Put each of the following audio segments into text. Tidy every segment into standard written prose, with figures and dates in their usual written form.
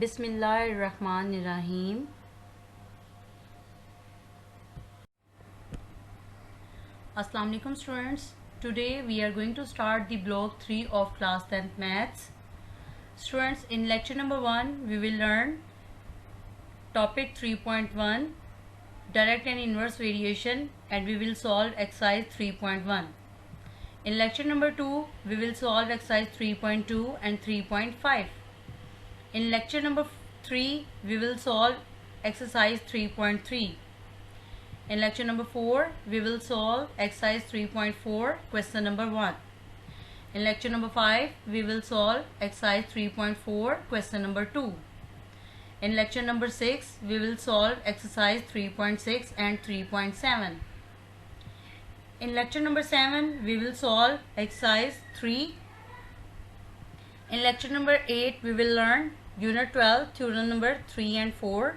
Bismillahirrahmanirrahim. Assalamu alaikum students. Today we are going to start the block 3 of class 10th maths. Students, in lecture number 1 we will learn topic 3.1 direct and inverse variation, and we will solve exercise 3.1. In lecture number 2 we will solve exercise 3.2 and 3.5. In lecture number 3 we will solve exercise 3.3. In lecture number 4 we will solve exercise 3.4 question number 1. In lecture number 5 we will solve exercise 3.4 question number 2. In lecture number 6 we will solve exercise 3.6 and 3.7. In lecture number 7 we will solve exercise 3. In lecture number 8 we will learn unit 12 theorem number 3 and 4.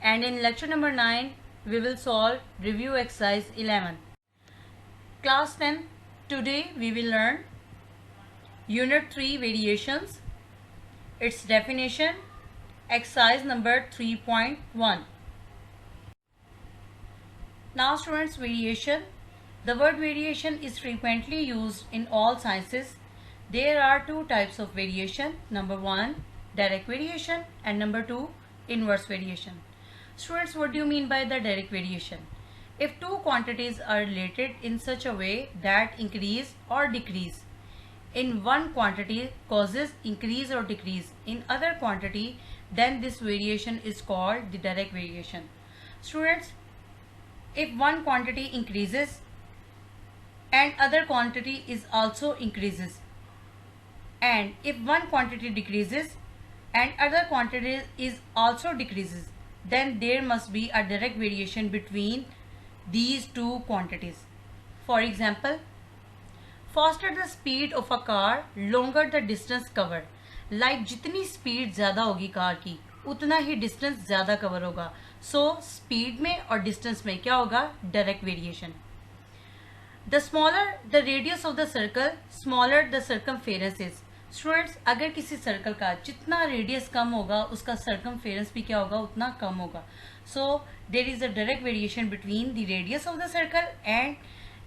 And in lecture number 9 we will solve review exercise 11. Class 10, today we will learn unit 3 variations, its definition, exercise number 3.1. Now students, variation. The word variation is frequently used in all sciences. There are two types of variation. Number 1, direct variation, and number 2, inverse variation. Students, what do you mean by the direct variation? If two quantities are related in such a way that increase or decrease in one quantity causes increase or decrease in other quantity, then this variation is called the direct variation. Students, if one quantity increases and other quantity is also increases, and if one quantity decreases and other quantity is also decreases, then there must be a direct variation between these two quantities. For example, faster the speed of a car, longer the distance covered. Like जितनी speed ज़्यादा होगी car की, उतना ही distance ज़्यादा cover होगा. So speed में और distance में क्या होगा? Direct variation. The smaller the radius of the circle, smaller the circumference is. Students, अगर किसी सर्कल का जितना रेडियस कम होगा उसका सर्कमफेरेंस भी क्या होगा? उतना कम होगा. So there is a direct variation between the radius of the circle and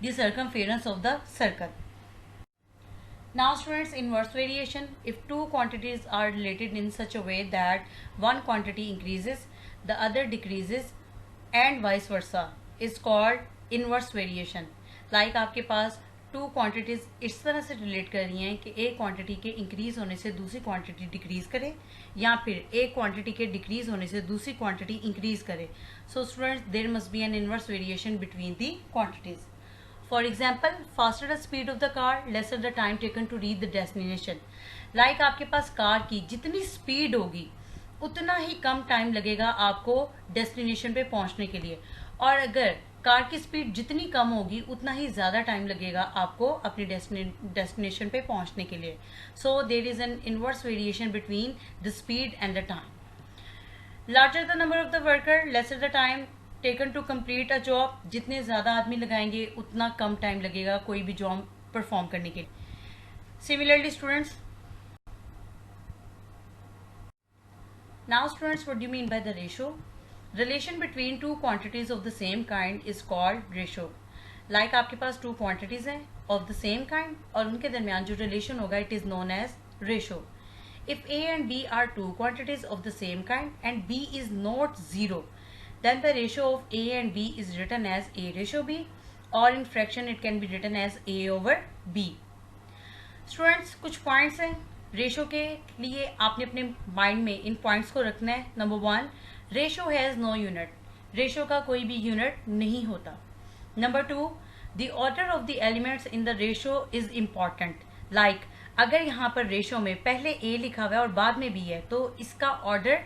the circumference of the circle. Now students, inverse variation. If two quantities are related in such a way that one quantity increases, the other decreases and vice versa, is called inverse variation. Like आपके पास two quantities इस तरह से relate कर रही हैं कि एक quantity के इंक्रीज होने से दूसरी क्वांटिटी डिक्रीज करे, या फिर एक क्वांटिटी के डिक्रीज होने से दूसरी क्वांटिटी इंक्रीज करे. So students, there must be an inverse variation between the quantities. For example, faster the speed of the car, lesser the time taken to reach the destination. Like आपके पास car की जितनी speed होगी उतना ही कम time लगेगा आपको destination पे पहुंचने के लिए, और अगर कार की स्पीड जितनी कम होगी उतना ही ज़्यादा टाइम लगेगा आपको अपनी डेस्टिनेशन पे पहुंचने के लिए. So there is an inverse variation between the speed and the time. Larger the number of the worker, lesser the time taken to complete a job. जितने ज़्यादा आदमी लगाएंगे उतना कम टाइम लगेगा कोई भी जॉब परफॉर्म करने के लिए. Similarly students, now students, what do you mean by the ratio? Relation between two quantities of the same kind is called ratio. Like आपके पास two quantities हैं of the same kind और उनके दरमियान जो relation होगा it is known as ratio. If A and B are two quantities of the same kind and B is not zero, then the ratio of A and B is written as A ratio B, or in fraction it can be written as A over B. Students, कुछ points हैं ratio के लिए आपने अपने mind में इन points को रखना है. Number 1, ratio has no unit. Ratio का कोई भी यूनिट नहीं होता. Number 2, the order of the elements in the ratio is important. Like अगर यहाँ पर रेशो में पहले ए लिखा हुआ है और बाद में बी है तो इसका ऑर्डर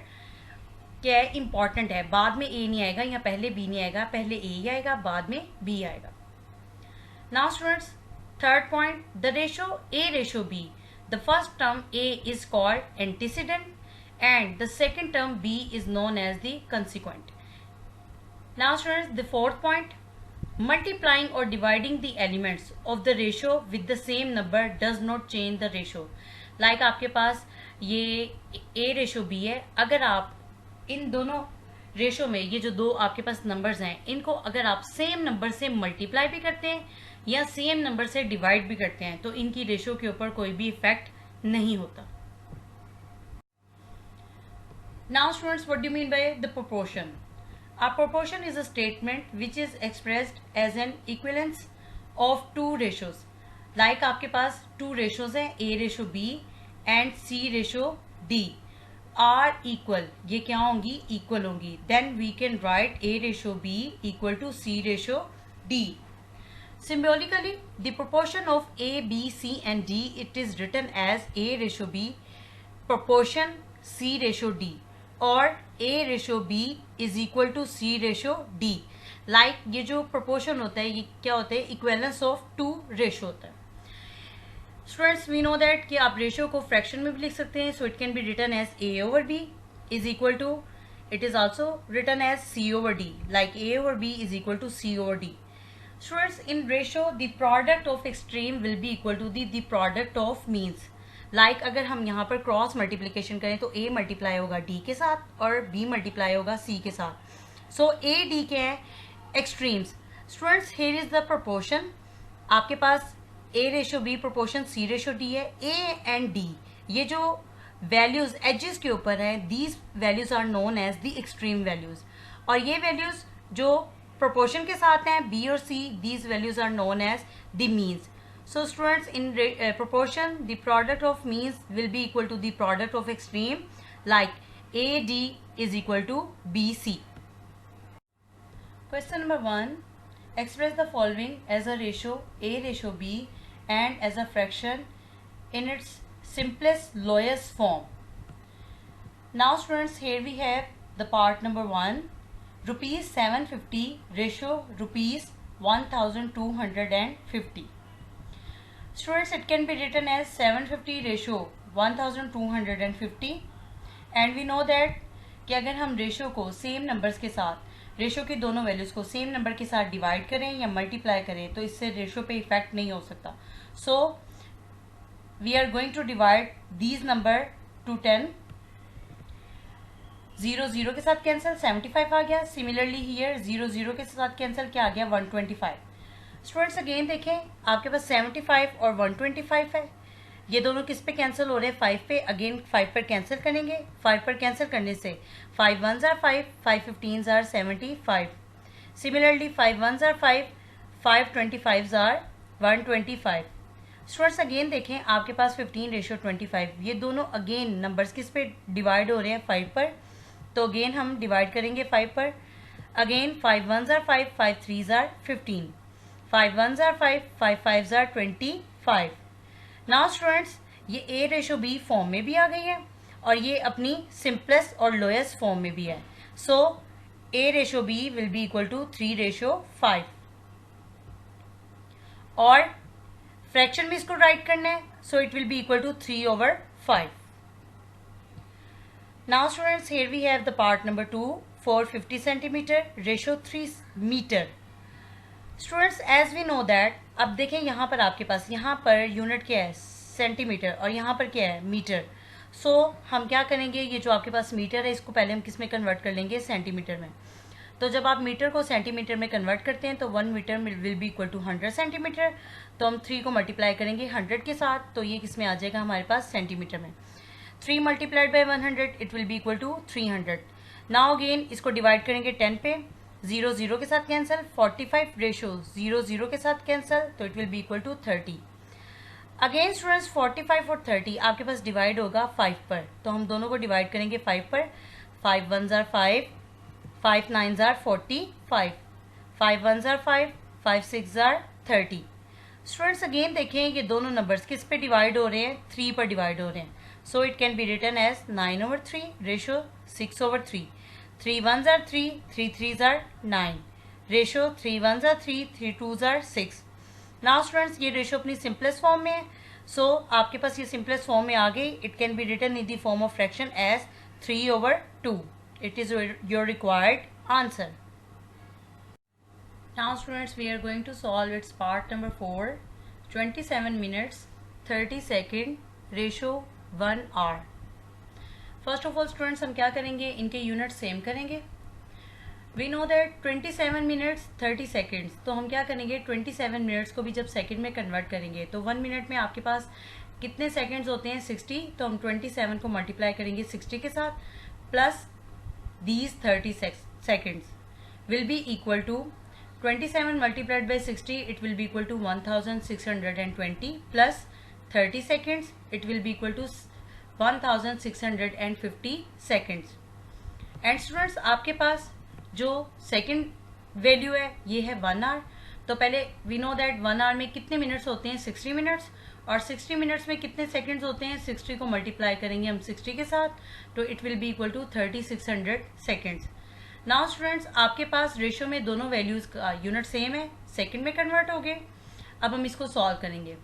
क्या है? इम्पॉर्टेंट है. बाद में ए नहीं आएगा या पहले बी नहीं आएगा, पहले ए ही आएगा बाद में बी आएगा. Now students, third point, the ratio A ratio B. The first term A is called antecedent and the second term B is known as the consequent. Now students, the fourth point, multiplying or dividing the elements of the ratio with the same number does not change the ratio. Like आपके पास ये A ratio B है। अगर आप इन दोनों ratio में ये जो दो आपके पास नंबर्स हैं, इनको अगर आप सेम नंबर से मल्टीप्लाई भी करते हैं या सेम नंबर से डिवाइड भी करते हैं तो इनकी रेशो के ऊपर कोई भी इफेक्ट नहीं होता। Now students, what do you mean by the proportion? A proportion is a statement which is expressed as an equivalence of two ratios. Like आपके पास two ratios हैं, A ratio B and C ratio D are equal. ये क्या होंगी? Equal होंगी. Then we can write A ratio B equal to C ratio D. Symbolically, the proportion of A, B, C and D, it is written as A ratio B proportion C ratio D. और A ratio B is equal to C ratio D. Like ये जो proportion होता है ये क्या होता है? इक्वेलेंस of to ratio होता है। स्टूडेंट्स, वी नो दैट कि आप रेशो को फ्रैक्शन में भी लिख सकते हैं, so it can be written as A over B is equal to, it is also written as C over D, like A over B is equal to C over D. Students, in ratio the product of extreme will be equal to the product of means. Like अगर हम यहाँ पर cross multiplication करें तो A multiply होगा D के साथ और B मल्टीप्लाई होगा C के साथ. सो A D के हैं extremes. Students, here is the proportion. आपके पास A ratio B proportion C ratio D है. A एंड D ये जो वैल्यूज एजेस के ऊपर है, these values are known as the extreme values. और ये वैल्यूज जो प्रोपोर्शन के साथ हैं B और C, these values are known as the means. So students, in proportion, the product of means will be equal to the product of extreme, like AD is equal to BC. Question number 1. Express the following as a ratio A ratio B and as a fraction in its simplest lowest form. Now students, here we have the part number 1. Rupees 750 ratio rupees 1250. Students, it can be written as 750 ratio 1250 and we know that कि अगर हम ratio को same numbers के साथ, ratio की दोनों values को same number के साथ डिवाइड करें या मल्टीप्लाई करें तो इससे रेशो पे इफेक्ट नहीं हो सकता. So we are going to divide these number to 10. 0 0 के साथ कैंसिल 75 आ गया. सिमिलरली हियर 0 0 के साथ कैंसिल क्या आ गया? 125. स्टूडेंट्स, अगेन देखें आपके पास 75 और 125 है. ये दोनों किस पे कैंसिल हो रहे हैं? 5 पे. अगेन 5 पर कैंसिल करेंगे. 5 पर कैंसिल करने से 5 1s are 5, 5 15s are 75. Similarly 5 1s are 5, 5 25s are 125. Students, again देखें आपके पास 15 रेशो 25, ये दोनों अगेन नंबर्स किस पे डिवाइड हो रहे हैं? 5 पर. तो अगेन हम डिवाइड करेंगे 5 पर. Again 5 1s are 5, 5 3s are 15. 5 1s are 5, 5 5s are 25. Now students, ये A रेशो B फॉर्म में भी आ गई है और ये अपनी सिंपलेस्ट और लोएस्ट फॉर्म में भी है. So A ratio B will be equal to 3 ratio 5 और फ्रैक्शन में इसको राइट करना है, so it will be equal to 3 over 5. Now students, here we have the part number 2 for 50 centimetre ratio 3 metre. Students, as we know that, अब देखें यहाँ पर आपके पास यहाँ पर यूनिट क्या है? सेंटीमीटर. और यहाँ पर क्या है? मीटर. सो हम क्या करेंगे, ये जो आपके पास मीटर है इसको पहले हम किस में कन्वर्ट कर लेंगे? सेंटीमीटर में. तो जब आप मीटर को सेंटीमीटर में कन्वर्ट करते हैं तो 1 metre will be equal to 100 centimetre. तो हम 3 को मल्टीप्लाई करेंगे 100 के साथ, तो ये किस में आ जाएगा हमारे पास? सेंटीमीटर में. 3 multiplied by 100 it will be equal to 300. Now again इसको डिवाइड करेंगे 10 पे. 0 0 के साथ कैंसिल. 45 रेशो 0 0 के साथ कैंसिल, तो it will be equal to 30. Again students, 45 और 30 आपके पास डिवाइड होगा 5 पर. तो हम दोनों को डिवाइड करेंगे 5 पर. 5 1s are 5, 5 9s are 45, 5 1s are 5, 5 6s are 30. Students, again देखें ये दोनों नंबर्स किस पे डिवाइड हो रहे हैं? 3 पर डिवाइड हो रहे हैं. So it can be written as 9 over 3 ratio 6 over 3. 3 1s are 3, 3 3s are 9. Ratio 3 1s are 3, 3 2s are 6. Now students, ये रेशो अपनी सिंपलेस्ट फॉर्म में है. सो आपके पास ये सिंपलेस्ट फॉर्म में आ गई. It can be written in the form of fraction as 3 over 2. It is your required answer. Now students, we are going to solve its part number 4. 27 minutes 30 second ratio 1 hour. First of all students हम क्या करेंगे, इनके unit same करेंगे. We know that 27 minutes 30 seconds. तो हम क्या करेंगे, 27 minutes को भी जब सेकेंड में कन्वर्ट करेंगे तो 1 मिनट में आपके पास कितने सेकेंड्स होते हैं, 60. तो हम 27 को मल्टीप्लाई करेंगे 60 के साथ plus these 30 seconds will be equal to 27 multiplied by 60, it will be equal to 1620 plus 30 seconds, it will be equal to 1650 seconds. And students आपके पास जो सेकेंड वैल्यू है ये है 1 आवर. तो पहले वी नो दैट 1 आवर में कितने minutes होते हैं, 60 मिनट्स. और 60 मिनट्स में कितने सेकंड्स होते हैं, 60 को मल्टीप्लाई करेंगे हम 60 के साथ तो it will be equal to 3600 seconds. Now students आपके पास रेशियो में दोनों वैल्यूज का यूनिट सेम है, सेकंड में कन्वर्ट हो गए. अब हम इसको सॉल्व करेंगे.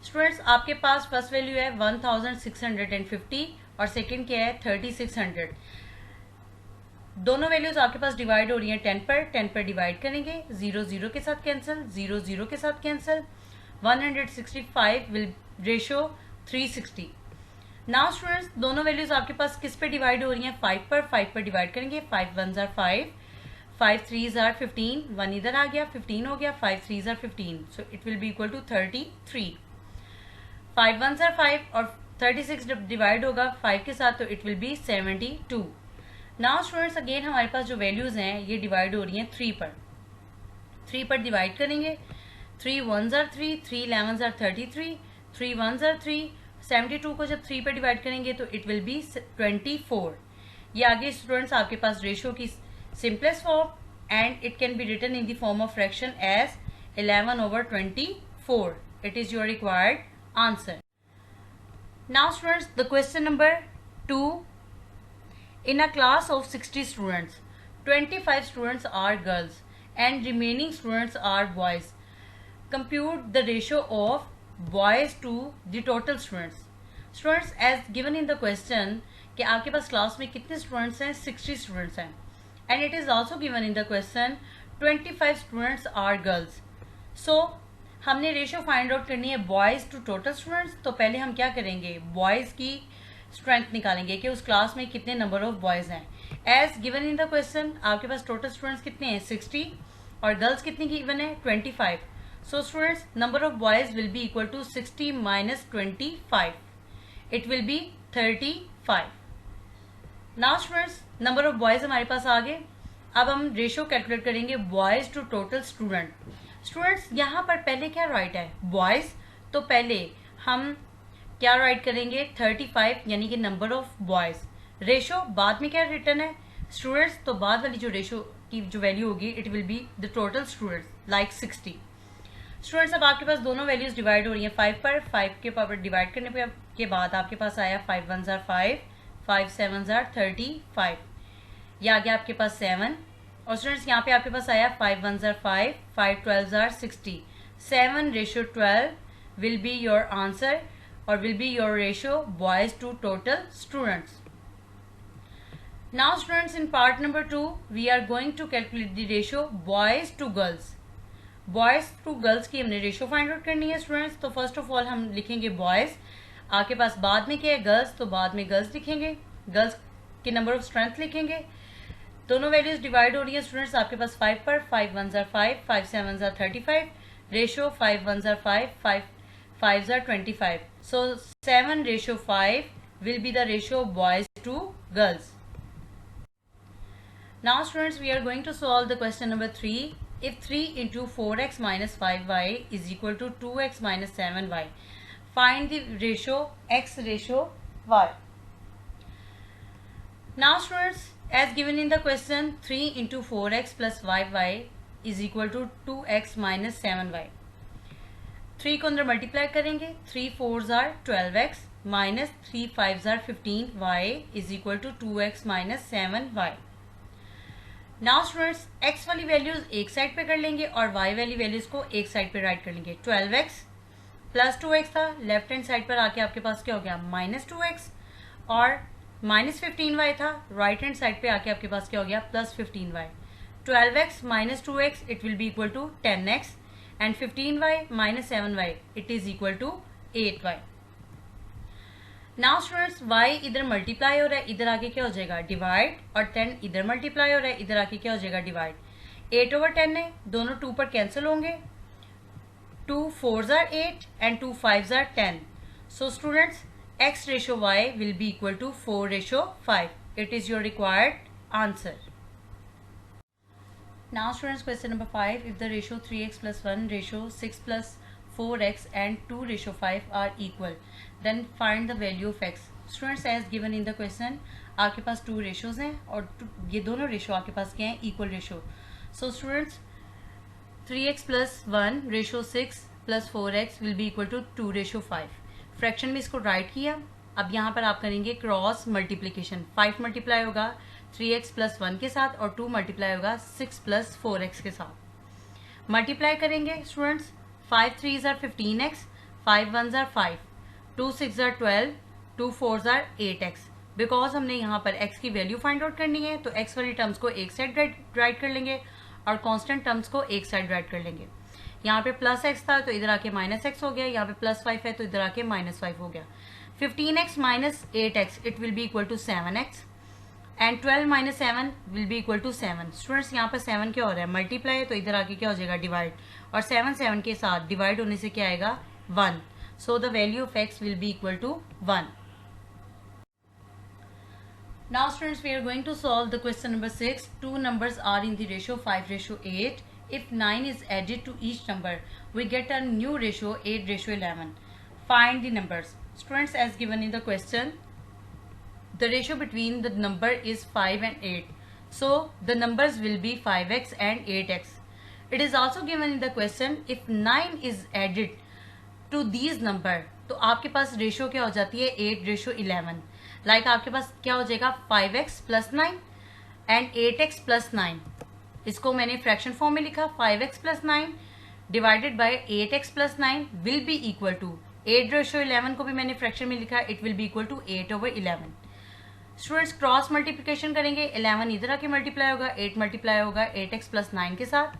स्टूडेंट्स आपके पास फर्स्ट वैल्यू है 1650 और सेकंड क्या है 3600. दोनों वैल्यूज आपके पास डिवाइड हो रही हैं 10 पर डिवाइड करेंगे, 0 0 के साथ कैंसिल, 0 0 के साथ cancel. 165 will ratio 360. Now students दोनों वैल्यूज आपके पास किस पे डिवाइड हो रही हैं, 5 पर डिवाइड करेंगे. 5 1s are 5, 5 3s are 15, 1 इधर आ गया 15 हो गया, 5 3s are 15, so it will be equal to 33. 5 1s are 5 और 36 जब डिवाइड होगा 5 के साथ तो it will B 72. Now students again हमारे पास जो वैल्यूज हैं ये डिवाइड हो रही हैं 3 पर डिवाइड करेंगे. 3 1s are 3, 3 11s are 33, 3 1s are 3. 72 को जब 3 पे डिवाइड करेंगे तो इट विल बी 24. ये आगे स्टूडेंट्स आपके पास रेशियो की simplest form and it can be written in the form of fraction as 11/24. It is your required answer. Now students the question number 2. In a class of 60 students, 25 students are girls and remaining students are boys. Compute the ratio of boys to the total students. Students as given in the question कि आपके पास class में कितने students हैं, 60 students हैं. And it is also given in the question 25 students are girls. So हमने ratio find out करनी है boys to total students. तो पहले हम क्या करेंगे, बॉयज की स्ट्रेंथ निकालेंगे कि उस क्लास में कितने नंबर ऑफ बॉयज हैं. As given in the question आपके पास टोटल स्टूडेंट्स कितने हैं, 60 और गर्ल्स कितनी गिवन है, 25. So students number of boys will be equal to 60 minus 25. It will be 35. Now students number of boys हमारे पास आ गए. अब हम रेशियो कैलकुलेट करेंगे boys to total student. Students यहाँ पर पहले क्या राइट है, बॉयज. तो पहले हम क्या राइट करेंगे, 35 यानी कि नंबर ऑफ बॉयज. रेशियो बाद में क्या रिटर्न है स्टूडेंट्स, तो बाद वाली जो रेशियो की जो वैल्यू होगी it will be the total students like 60. Students अब आपके पास दोनों वैल्यूज डिवाइड हो रही हैं 5 पर. 5 के पावर डिवाइड करने के बाद आपके पास आया 5 1s are 5, 5 7s are 35. ये आ गया आपके पास 7. और स्टूडेंट्स यहाँ पे आपके पास आया 5 1s are 5, 5 12s are 60. 7:12 will be your answer or will be your ratio boys to total students. Now students in part number 2 we are going to calculate the ratio boys to girls. Boys to girls की हमने ratio find out करनी है students. तो first of all हम लिखेंगे boys. आपके पास बाद में क्या है गर्ल्स, तो बाद में गर्ल्स लिखेंगे. गर्ल्स के नंबर ऑफ स्ट्रेंथ लिखेंगे. दोनों वैल्यूज डिवाइड हो रही है स्टूडेंट्स आपके पास 5 पर. 5 1s are 5, 5 7s are 35. Ratio 5 1s are 5, 5 5s are 25. So 7:5 will be the ratio of boys to girls. Now students we are going to solve the question number 3. If 3 into 4x minus 5y is equal to 2x minus 7y, find the ratio x ratio y. Now students as given in the question 3 into 4x plus 5y is equal to 2x minus 7y. 3 को अंदर multiply करेंगे. 3 4s are 12x minus 3 5s are 15y is equal to 2x minus 7y. Now students x वाली values एक side पे कर लेंगे और y वाली वैल्यूज को एक साइड पे राइट कर लेंगे. 12x प्लस 2x था, लेफ्ट हैंड साइड पर आके आपके पास क्या हो गया माइनस 2x. और माइनस 15y था, राइट हैंड साइड पे आके आपके पास क्या हो गया plus 15y. 12x minus 2x it will be equal to 10x and 15y minus 7y it is equal to 8y. Now students y इधर मल्टीप्लाई हो रहा है, इधर आके क्या हो जाएगा डिवाइड, और 10 इधर मल्टीप्लाई हो रहा है, इधर आके क्या हो जाएगा डिवाइड। 8/10 है, दोनों 2 पर कैंसिल होंगे, 2 4s are 8 and 2 5s are 10. So students, x ratio y will be equal to 4:5. It is your required answer. Now students, question number 5. If the ratio 3x plus 1, ratio 6 plus 4x and 2:5 are equal, then find the value of x. Students, as given in the question, आपके पास 2 ratios हैं और ये दोनों ratio आपके पास क्या हैं, equal ratio. So students, 3x plus 1 ratio 6 plus 4x will be equal to 2:5. Fraction में इसको राइट किया, अब यहाँ पर आप करेंगे क्रॉस मल्टीप्लीकेशन। 5 मल्टीप्लाई होगा 3x plus 1 के साथ और 2 मल्टीप्लाई होगा 6 plus 4x के साथ। मल्टीप्लाई करेंगे students, 5 3s are 15x, 5 1s are 5, 2 6s are 12, 2 4s are 8x। Because हमने यहाँ पर x की वैल्यू फाइंड आउट करनी है, तो x वाली टर्म्स को एक साइड राइट कर लेंगे और कांस्टेंट टर्म्स को एक साइड राइट कर लेंगे। यहाँ पे प्लस एक्स था तो इधर आके माइनस एक्स हो गया, यहाँ पे प्लस 5 है तो इधर आके -5 हो गया। 15x minus 8x it will be equal to 7x and 12 minus 7 will be equal to 7। Students, यहाँ पर 7 क्या हो रहा है, मल्टीप्लाई है, तो इधर आके क्या हो जाएगा डिवाइड, और 7 के साथ डिवाइड होने से क्या आएगा 1। So the value of x will be equal to 1। Now students, we are going to solve the question number 6. Two numbers are in the ratio 5:8. If 9 is added to each number, we get a new ratio 8:11. Find the numbers. Students, as given in the question, the ratio between the number is 5 and 8. So the numbers will be 5x and 8x. It is also given in the question, if 9 is added to these number, तो आपके पास ratio क्या हो जाती है 8:11। Like आपके पास क्या हो जाएगा 5x plus 9 and 8x plus 9। इसको मैंने फ्रैक्शन फॉर्म में लिखा, 5x plus 9 divided by 8x plus 9 will be equal to 8:11 को भी मैंने फ्रैक्शन में लिखा, it will be equal to 8/11। Students, cross multiplication करेंगे, 11 इधर आके मल्टीप्लाई होगा, 8 मल्टीप्लाई होगा 8x plus 9 के साथ।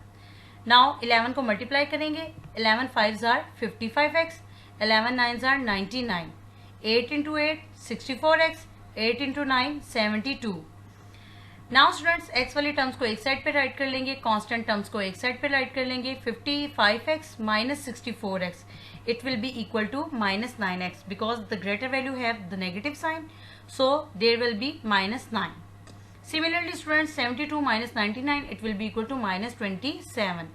नाउ 11 को मल्टीप्लाई करेंगे, 11 5s are 55x, 11 9s are 99, 8 into 8 64x, 8 into 9 72। Now students, x वाली टर्म्स को एक साइड पे राइट कर लेंगे, कांस्टेंट टर्म्स को एक साइड पे राइट कर लेंगे। 55x minus 64x it will be equal to -9x because the greater value have the negative sign, so there will be -9. Similarly students, 72 minus 99 it will be equal to -27.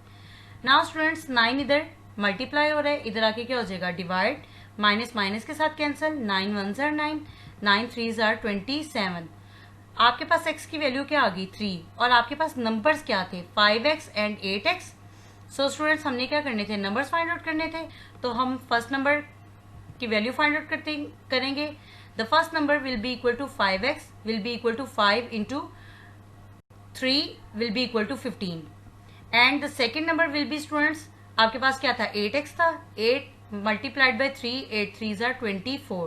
Now students, 9 इधर multiply हो रहा है, इधर आके क्या हो जाएगा divide, minus minus के साथ cancel, 9 1s are 9, 9 3s are 27। आपके पास x की वैल्यू क्या आ गई 3, और आपके पास नंबर्स क्या थे 5x and 8x। So students, हमने क्या करने थे, नंबर्स फाइंड आउट करने थे, तो हम फर्स्ट नंबर की वैल्यू फाइंड आउट करेंगे। The first number will be equal to 5x will be equal to 5 into 3 will be equal to 15 and the second number will be students, आपके पास क्या था 8x था, 8 multiplied by 3, 8 3s are 24.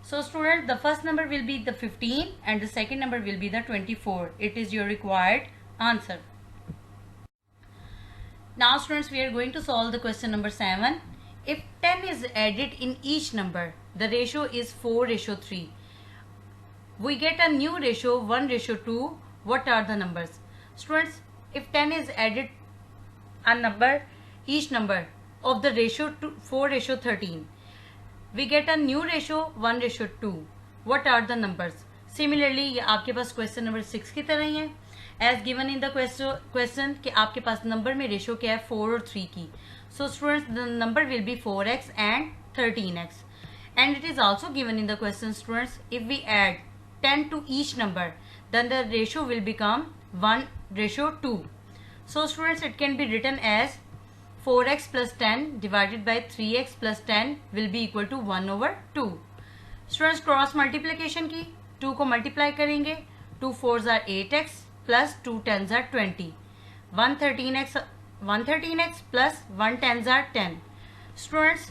So students, the first number will be the 15 and the second number will be the 24. It is your required answer. Now students, we are going to solve the question number 7. If 10 is added in each number, the ratio is 4:3. We get a new ratio 1:2. What are the numbers? Students, if 10 is added a number, each number of the ratio 4:13, we get a new ratio 1:2. What are the numbers? Similarly, ये आपके पास question number 6 की तरह ही है, as given in the question कि आपके पास number में ratio क्या है 4 और 3 की। So students, the number will be 4x and 13x and it is also given in the question students, if we add 10 to each number, then the ratio will become 1:2. So students, it can be written as 4x plus 10 divided by 3x plus 10 will be equal to 1/2. Students, cross multiplication की, 2 को multiply करेंगे, 2 4s are 8x plus 2 10s are 20, 113x plus 1 10s are 10. Students,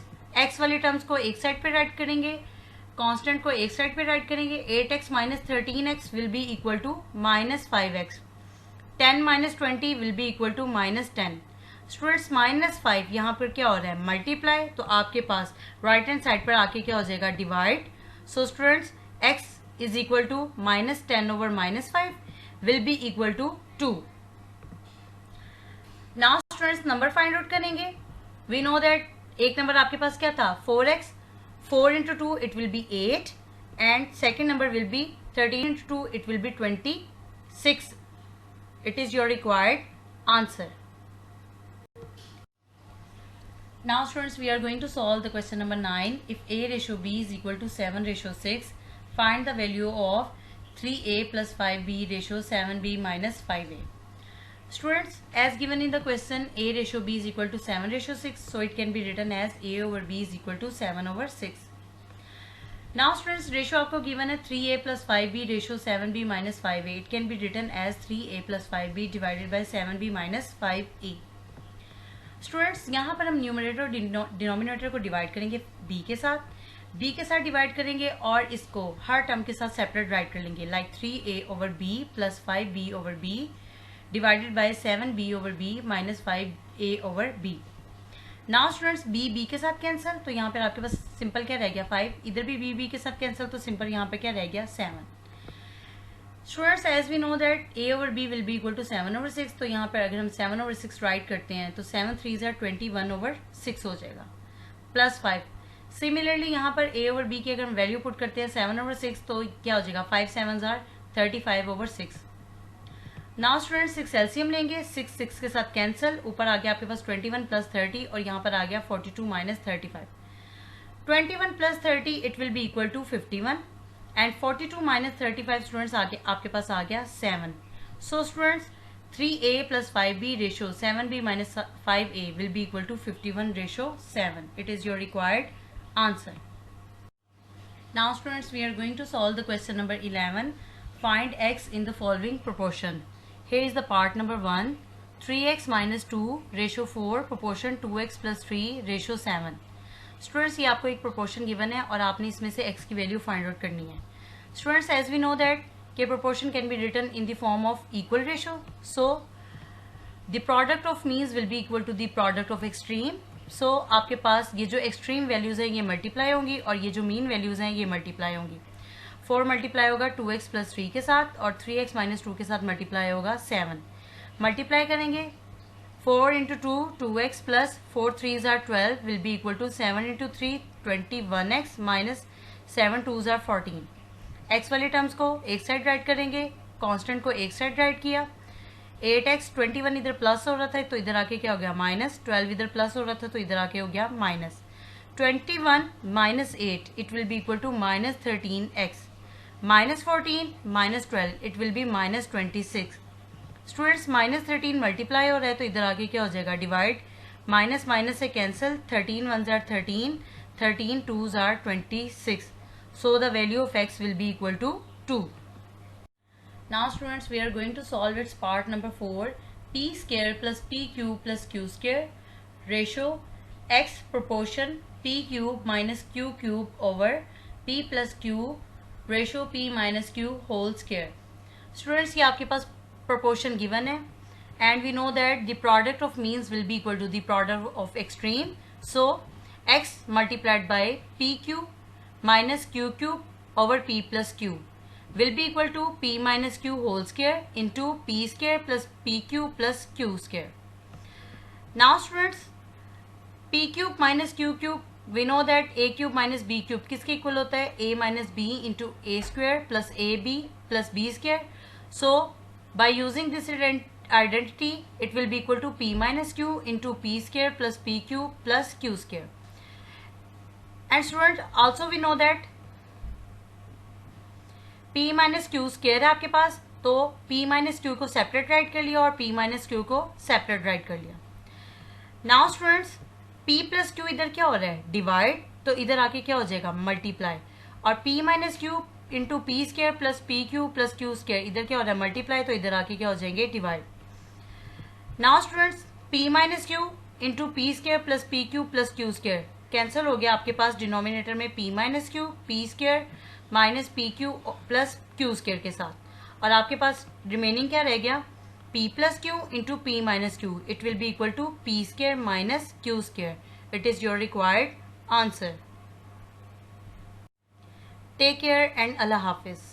x वाली terms को एक side पे right करेंगे, constant को एक साइड पे राइट करेंगे, 8x minus 13x will be equal to -5x, 10 minus 20 will be equal to -10. Students, -5 यहाँ पर क्या हो रहा है मल्टीप्लाई, तो आपके पास राइट हैंड साइड पर आके क्या हो जाएगा divide. So students, x is equal to minus 10 over minus 5 will be equal to 2. Now students, number find out करेंगे. We know that एक नंबर आपके पास क्या था 4x, 4 into 2 it will be 8 and second number will be 13 into 2 it will be 26. It is your required answer. Now students, we are going to solve the question number 9. If a ratio b is equal to 7 ratio 6, find the value of 3a plus 5b ratio 7b minus 5a. Students, as given in the question, a ratio b is equal to 7 ratio 6, so it can be written as a over b is equal to 7 over 6. Now students, ratio आपको given है 3a plus 5b ratio 7b minus 5a. It can be written as 3a plus 5b divided by 7b minus 5a. Students, यहाँ पर हम numerator और denominator को divide करेंगे b के साथ डिवाइड करेंगे और इसको हर टर्म के साथ सेपरेट राइट कर लेंगे, like 3a over b plus 5b over b divided by 7b over b minus 5a over b. Now students, b के साथ कैंसिल, तो यहाँ पर आपके पास सिंपल क्या रह गया 5, इधर भी b के साथ कैंसिल, तो सिंपल यहाँ पे क्या रह गया 7. Students, as we know that a over b will be equal to 7 over 6, तो यहाँ पर अगर हम 7 ओवर 6 राइट करते हैं तो 7 3 21 ओवर 6 हो जाएगा प्लस 5. सिमिलरली यहाँ पर a ओवर b की अगर हम वैल्यू पुट करते हैं 7 ओवर 6, तो क्या हो जाएगा 5 7 35 ओवर 6. नाउ स्टूडेंट्स, 6 एलसीएम लेंगे, 6 के साथ कैंसिल, ऊपर आ गया आपके पास 21 प्लस 30 और यहाँ पर आ गया 42 minus 35. 21 plus 30 it will be equal to 51 and 42 minus 35 students आगे आपके पास आ गया 7. So students, 3a plus 5b ratio 7b minus 5a will be equal to 51 ratio 7. It is your required answer. Now students, we are going to solve the question number 11. Find x in the following proportion. Here is the part number 1. 3x minus 2 ratio 4 proportion 2x plus 3 ratio 7. Students, ये आपको एक proportion given है और आपने इसमें से x की value find out करनी है. Students, as we know that के proportion can be written in the form of equal ratio. So the product of means will be equal to the product of extreme. So आपके पास ये जो extreme values हैं ये multiply होंगी और ये जो मीन वैल्यूज हैं ये मल्टीप्लाई होंगी. 4 मल्टीप्लाई होगा 2x प्लस 3 के साथ और 3x माइनस 2 के साथ मल्टीप्लाई होगा 7. मल्टीप्लाई करेंगे 4 into 2 2x plus 4 3s are 12 will be equal to 7 into 3 21x minus 7 2s are 14. x वाले टर्म्स को एक साइड राइट करेंगे, कांस्टेंट को एक साइड राइट किया. 8x 21 इधर प्लस हो रहा था तो इधर आके क्या हो गया माइनस, 12 इधर प्लस हो रहा था तो इधर आके हो गया minus. 21 minus 8 it will be equal to minus 13x minus 14 minus 12 it will be minus 26. Students, minus 13 multiply हो रहा है तो इधर आगे क्या हो जाएगा डिवाइड, माइनस माइनस से cancel, 13 1s are 13, 13 2s are 26. So the value of x will be equal to 2. Now students, we are going to solve its part number 4. p square plus p cube plus q square ratio x proportion p cube minus q cube over p plus q ratio p minus q whole square. Students, ये आपके पास proportion given है and we know that the product of means will be equal to the product of extreme. So x multiplied by p cube minus q cube over p plus q will be equal to p minus q whole square into p square plus p cube plus q square. Now students, p cube minus q cube we know that a cube minus b cube किसके equal होता है a minus b into a square plus ab plus b square. So by using this identity it will be equal to p minus q into p square plus p cube plus q square. And student, also we know that p minus q square है आपके पास, तो p minus q को separate right कर लिया और p minus q को separate right कर लिया. Now students, p plus q इधर क्या हो रहा है डिवाइड, तो इधर आके क्या हो जाएगा मल्टीप्लाई, और p minus q into P square plus P Q plus Q square इधर क्या हो रहा है मल्टीप्लाई, तो इधर आके क्या हो जाएंगे divide. Now students, p minus Q into P square plus P Q plus Q square cancel हो गया. आपके पास डिनोमिनेटर में p minus Q P square minus P Q plus Q square के साथ, और आपके पास रिमेनिंग क्या रह गया p plus q into p minus q. It will be equal to p square minus q square. It is your required answer. Take care and Allah Hafiz.